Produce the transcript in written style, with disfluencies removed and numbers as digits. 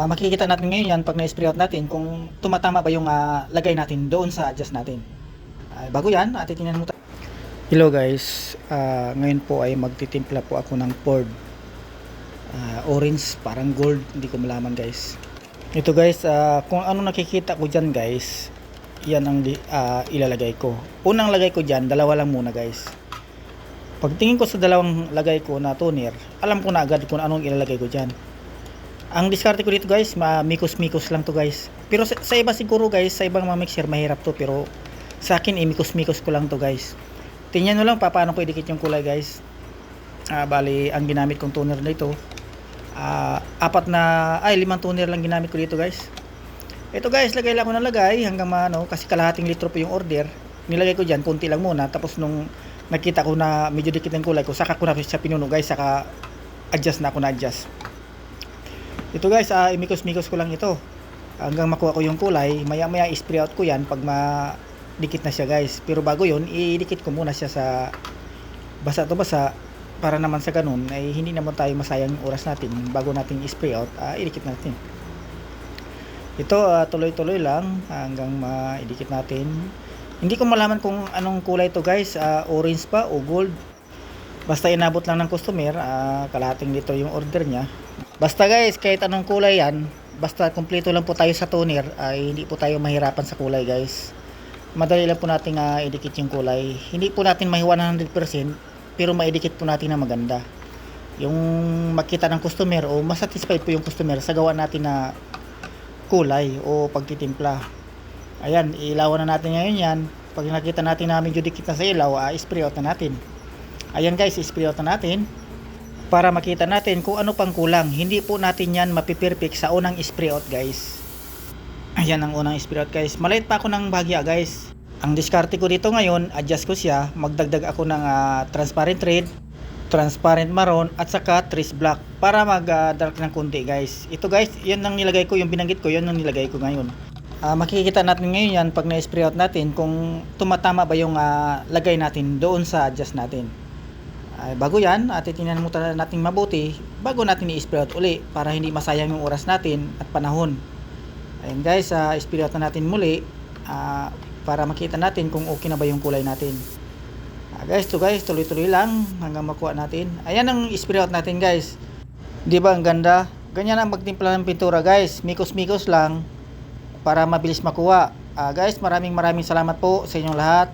Makikita natin ngayon yan pag na-spray out natin kung tumatama ba yung lagay natin doon sa adjust natin. Bago yan, titingnan mo tayo. Hello guys, ngayon po ay magtitimpla po ako ng poured orange, parang gold, hindi ko malaman guys. Ito guys, kung ano nakikita ko dyan guys, yan ang ilalagay ko. Unang lagay ko dyan, dalawa lang muna guys. Pagtingin ko sa dalawang lagay ko na toner, alam ko na agad kung anong ilalagay ko dyan. Ang diskarte ko dito guys, mikos-mikos lang to guys. Pero sa iba siguro guys, sa ibang mga mixer mahirap to, pero sa akin mikos-mikos ko lang to guys. Tingnan nyo lang paano ko idikit yung kulay guys. Bali ang ginamit kong toner na ito, 5 toner lang ginamit ko dito guys. Ito guys, lagay lang ako ng lagay hanggang kasi kalahating litro po yung order. Nilagay ko dyan, konti lang muna. Tapos nung nakita ko na medyo dikit ng kulay ko, saka ko na siya pinuno guys, saka adjust na ako na adjust. Ito guys, imikos-mikos ko lang ito hanggang makuha ko yung kulay. Maya maya spray out ko yan pag madikit na siya guys. Pero bago yun, idikit ko muna siya sa basa to basa, para naman sa ganun ay hindi naman tayo masayang yung oras natin. Bago natin spray out, idikit natin. Ito tuloy-tuloy lang hanggang maidikit natin. Hindi ko malaman kung anong kulay to guys, orange pa o gold. Basta inabot lang ng customer, kalahating litro yung order niya. Basta guys, kahit anong kulay yan, basta kumpleto lang po tayo sa toner, ay hindi po tayo mahirapan sa kulay guys. Madali lang po natin idikit yung kulay. Hindi po natin may 100%, pero maidikit po natin na maganda. Yung makita ng customer o masatisfied po yung customer sa gawa natin na kulay o pagtitimpla. Ayan, ilawan na natin ngayon yan. Pag nakita natin na medyo dikit na sa ilaw, spray out na natin. Ayan guys, spray out na natin para makita natin kung ano pang kulang. Hindi po natin yan mapiperfect sa unang spray out guys. Ayan ang unang spray out guys. Maliit pa ako ng bahagya guys. Ang diskarte ko dito ngayon, adjust ko siya. Magdagdag ako ng transparent red, transparent maroon, at saka trace black para mag-dark ng konti guys. Ito guys, yan ang nilagay ko, yung binanggit ko, yan ang nilagay ko ngayon. Makikita natin ngayon yan pag na-spray out natin kung tumatama ba yung lagay natin doon sa adjust natin. Bago yan, titingnan mo natin mabuti bago natin i-spray out uli para hindi masayang yung oras natin at panahon. Ayun guys, spray out na natin muli para makita natin kung okay na ba yung kulay natin. Guys, tuloy-tuloy lang hanggang makuha natin. Ayan ang spray out natin guys. Di ba ang ganda? Ganyan ang magtimpla ng pintura guys. Mikos-mikos lang para mabilis makuha. Guys, maraming salamat po sa inyong lahat.